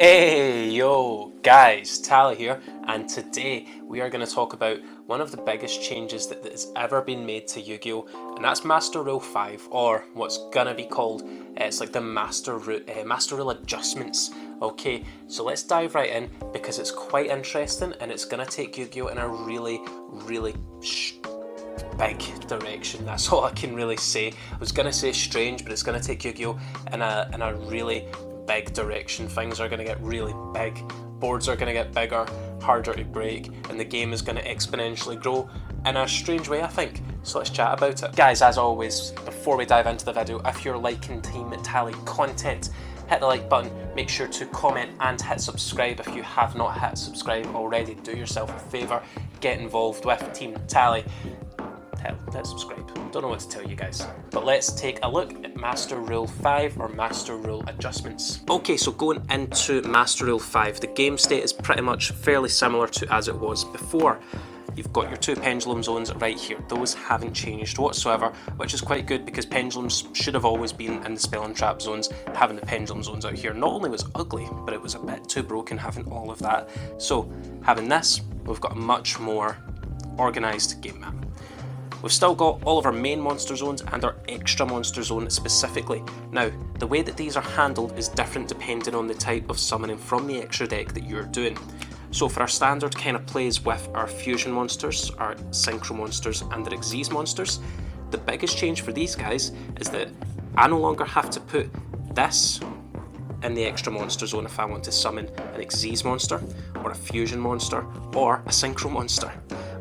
Hey yo guys, Tally here, and today we are going to talk about one of the biggest changes that has ever been made to Yu-Gi-Oh! And that's Master Rule 5, or what's gonna be called, it's like the Master Rule adjustments. Okay, so let's dive right in because it's quite interesting and it's going to take Yu-Gi-Oh! In a really big direction. That's all I can really say. I was going to say strange, but it's going to take Yu-Gi-Oh! in a really big direction. Things are going to get really big, boards are going to get bigger, harder to break, and the game is going to exponentially grow in a strange way, I think. So let's chat about it. Guys, as always, before we dive into the video, if you're liking Team Tally content, hit the like button, make sure to comment and hit subscribe if you have not hit subscribe already. Do yourself a favour, get involved with Team Tally. Hit subscribe. Don't know what to tell you guys. But let's take a look at Master Rule 5 or Master Rule adjustments. Okay, so going into Master Rule 5, the game state is pretty much fairly similar to as it was before. You've got your two pendulum zones right here. Those haven't changed whatsoever, which is quite good because pendulums should have always been in the spell and trap zones. Having the pendulum zones out here not only was ugly, but it was a bit too broken having all of that. So having this, we've got a much more organised game map. We've still got all of our main monster zones and our extra monster zone specifically. Now, the way that these are handled is different depending on the type of summoning from the extra deck that you're doing. So for our standard kind of plays with our fusion monsters, our synchro monsters and our Xyz monsters, the biggest change for these guys is that I no longer have to put this in the extra monster zone if I want to summon an Xyz monster or a fusion monster or a synchro monster.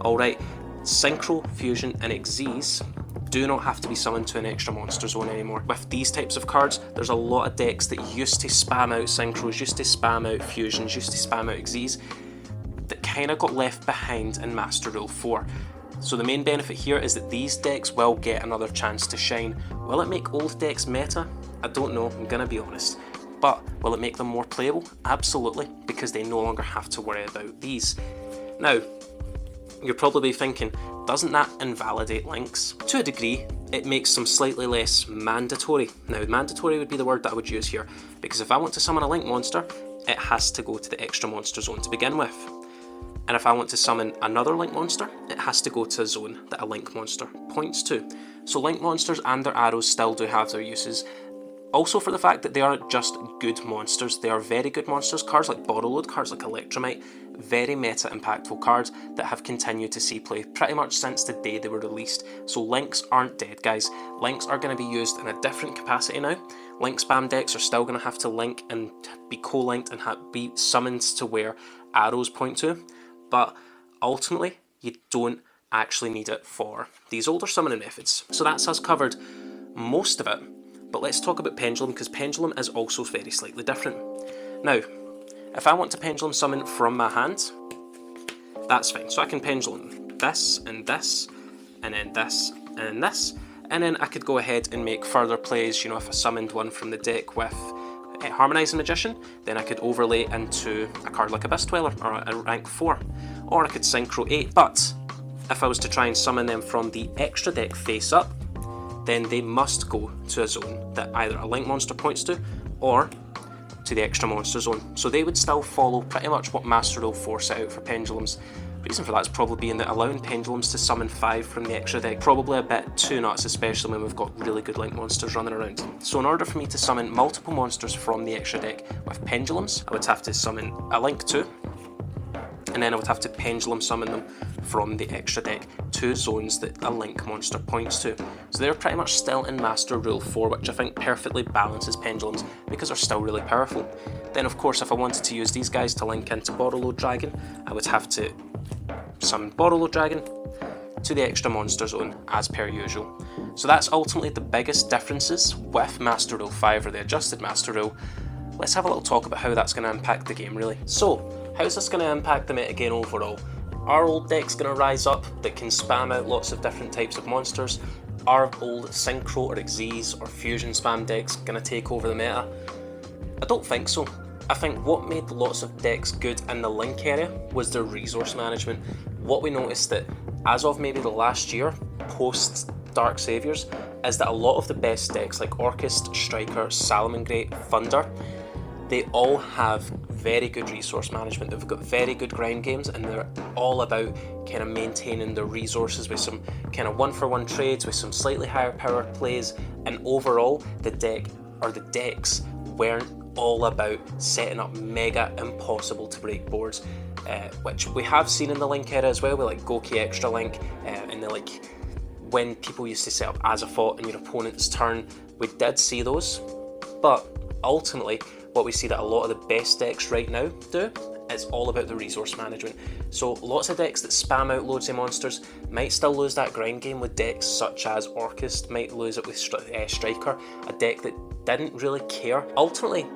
Alright, synchro, fusion and Xyz do not have to be summoned to an extra monster zone anymore. With these types of cards, there's a lot of decks that used to spam out synchros, used to spam out fusions, used to spam out Xyz, that kind of got left behind in Master Rule 4. So the main benefit here is that these decks will get another chance to shine. Will it make old decks meta? I don't know, I'm gonna be honest. But will it make them more playable? Absolutely, because they no longer have to worry about these. Now, you're probably thinking, doesn't that invalidate links? To a degree, it makes them slightly less mandatory. Now, mandatory would be the word that I would use here, because if I want to summon a link monster, it has to go to the extra monster zone to begin with. And if I want to summon another link monster, it has to go to a zone that a link monster points to. So link monsters and their arrows still do have their uses. Also for the fact that they aren't just good monsters, they are very good monsters. Cards like Borrowload, cards like Electromite, very meta impactful cards that have continued to see play pretty much since the day they were released. So links aren't dead, guys. Links are going to be used in a different capacity now. Link spam decks are still going to have to link and be co-linked and be summoned to where arrows point to, but ultimately you don't actually need it for these older summoning methods. So that's us covered most of it. But let's talk about Pendulum, because Pendulum is also very slightly different. Now, if I want to Pendulum summon from my hand, that's fine. So I can Pendulum this, and this, and then this, and this, and then I could go ahead and make further plays. You know, if I summoned one from the deck with Harmonizing Magician, then I could overlay into a card like Abyss Dweller or a rank 4. Or I could Synchro 8, but if I was to try and summon them from the extra deck face up, then they must go to a zone that either a link monster points to or to the extra monster zone. So they would still follow pretty much what Master Rule 4 set out for pendulums. The reason for that is probably being that allowing pendulums to summon 5 from the extra deck probably a bit too nuts, especially when we've got really good link monsters running around. So in order for me to summon multiple monsters from the extra deck with pendulums, I would have to summon a link 2, and then I would have to pendulum summon them from the extra deck to zones that a link monster points to. So they're pretty much still in Master Rule 4, which I think perfectly balances pendulums because they're still really powerful. Then of course if I wanted to use these guys to link into Borrowload Dragon, I would have to summon Borrowload Dragon to the extra monster zone as per usual. So that's ultimately the biggest differences with Master Rule 5 or the adjusted Master Rule. Let's have a little talk about how that's going to impact the game really. So, how's this going to impact the meta game overall? Are old decks going to rise up that can spam out lots of different types of monsters? Are old Synchro or Xyz or Fusion spam decks going to take over the meta? I don't think so. I think what made lots of decks good in the link area was their resource management. What we noticed that as of maybe the last year, post Dark Saviors, is that a lot of the best decks like Orchist, Striker, Salamangreat, Thunder, they all have very good resource management, they've got very good grind games, and they're all about kind of maintaining their resources with some kind of 1-for-1 trades, with some slightly higher power plays, and overall the decks weren't all about setting up mega impossible to break boards, which we have seen in the Link era as well, with like Goki Extra Link, and when people used to set up Azeroth in your opponent's turn. We did see those, but ultimately what we see that a lot of the best decks right now do is all about the resource management. So lots of decks that spam out loads of monsters might still lose that grind game with decks such as Orcust, might lose it with Striker, a deck that didn't really care. Ultimately,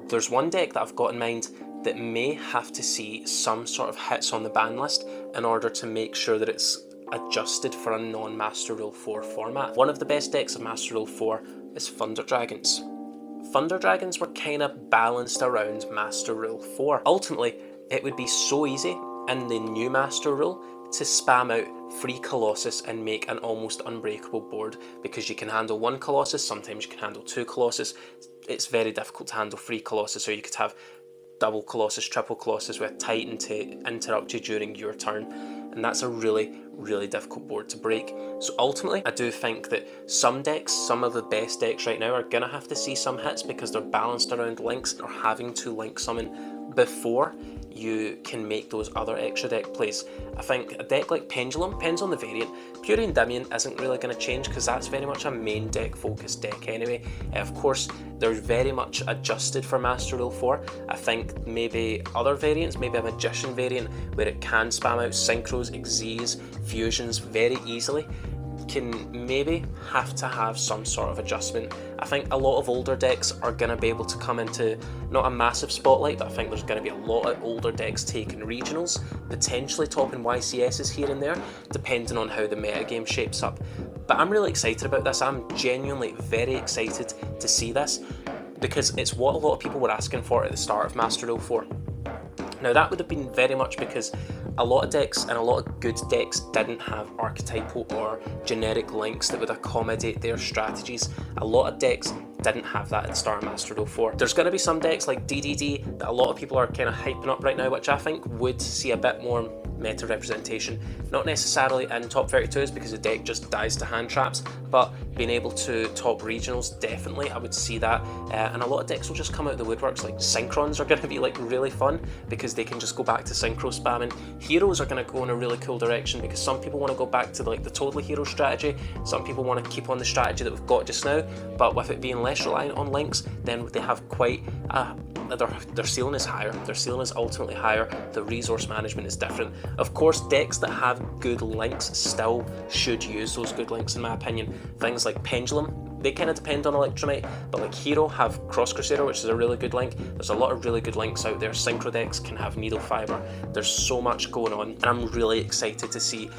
there's one deck that I've got in mind that may have to see some sort of hits on the ban list in order to make sure that it's adjusted for a non-Master Rule 4 format. One of the best decks of Master Rule 4 is Thunder Dragons. Thunder Dragons were kind of balanced around Master Rule 4. Ultimately, it would be so easy in the new Master Rule to spam out 3 Colossus and make an almost unbreakable board, because you can handle 1 Colossus, sometimes you can handle 2 Colossus. It's very difficult to handle 3 Colossus, so you could have double Colossus, triple Colossus with Titan to interrupt you during your turn, and that's a really, really difficult board to break. So ultimately, I do think that some decks, some of the best decks right now, are going to have to see some hits because they're balanced around links or having to link summon before you can make those other extra deck plays. I think a deck like Pendulum, depends on the variant. Fury Endymion isn't really going to change because that's very much a main deck focused deck anyway. Of course, they're very much adjusted for Master Rule 4. I think maybe other variants, maybe a Magician variant where it can spam out Synchros, Xyzs, Fusions very easily, can maybe have to have some sort of adjustment. I think a lot of older decks are going to be able to come into not a massive spotlight, but I think there's going to be a lot of older decks taking regionals, potentially topping YCSs here and there, depending on how the metagame shapes up. But I'm really excited about this. I'm genuinely very excited to see this, because it's what a lot of people were asking for at the start of Master Rule 4. Now that would have been very much because a lot of decks and a lot of good decks didn't have archetypal or generic links that would accommodate their strategies. A lot of decks didn't have that at the start of Master Rule 4. There's going to be some decks like DDD that a lot of people are kind of hyping up right now, which I think would see a bit more meta representation. Not necessarily in top 32s because the deck just dies to hand traps, but being able to top regionals, definitely I would see that. And a lot of decks will just come out of the woodworks, like Synchrons are going to be like really fun because they can just go back to synchro spamming. Heroes are going to go in a really cool direction because some people want to go back to like the Totally Hero strategy, some people want to keep on the strategy that we've got just now, but with it being less reliant on links, then they have quite their ceiling is higher. Their ceiling is ultimately higher. The resource management is different. Of course, decks that have good links still should use those good links, in my opinion. Things like Pendulum, they kind of depend on Electromite, but like Hero have Cross Crusader, which is a really good link. There's a lot of really good links out there. Synchro decks can have Needle Fiber. There's so much going on, and I'm really excited to see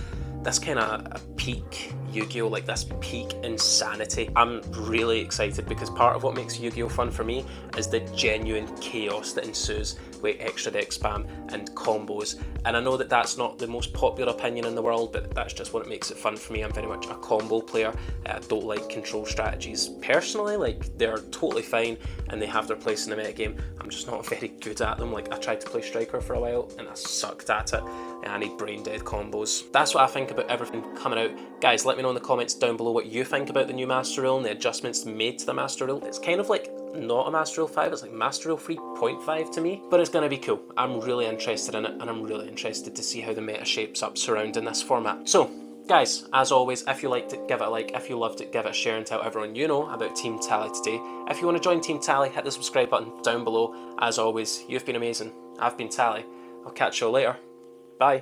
this kind of a peak Yu-Gi-Oh, like this peak insanity. I'm really excited because part of what makes Yu-Gi-Oh fun for me is the genuine chaos that ensues with extra deck spam and combos. And I know that that's not the most popular opinion in the world, but that's just what makes it fun for me. I'm very much a combo player. I don't like control strategies personally. Like, they're totally fine and they have their place in the metagame. I'm just not very good at them. Like, I tried to play Striker for a while and I sucked at it. And I need brain dead combos. That's what I think about everything coming out. Guys, let me know in the comments down below what you think about the new Master Rule and the adjustments made to the Master Rule. It's kind of like not a Master Rule 5, it's like Master Rule 3.5 to me, but it's going to be cool. I'm really interested in it, and I'm really interested to see how the meta shapes up surrounding this format. So, guys, as always, if you liked it, give it a like. If you loved it, give it a share and tell everyone you know about Team Tally today. If you want to join Team Tally, hit the subscribe button down below. As always, you've been amazing. I've been Tally. I'll catch you all later. Bye.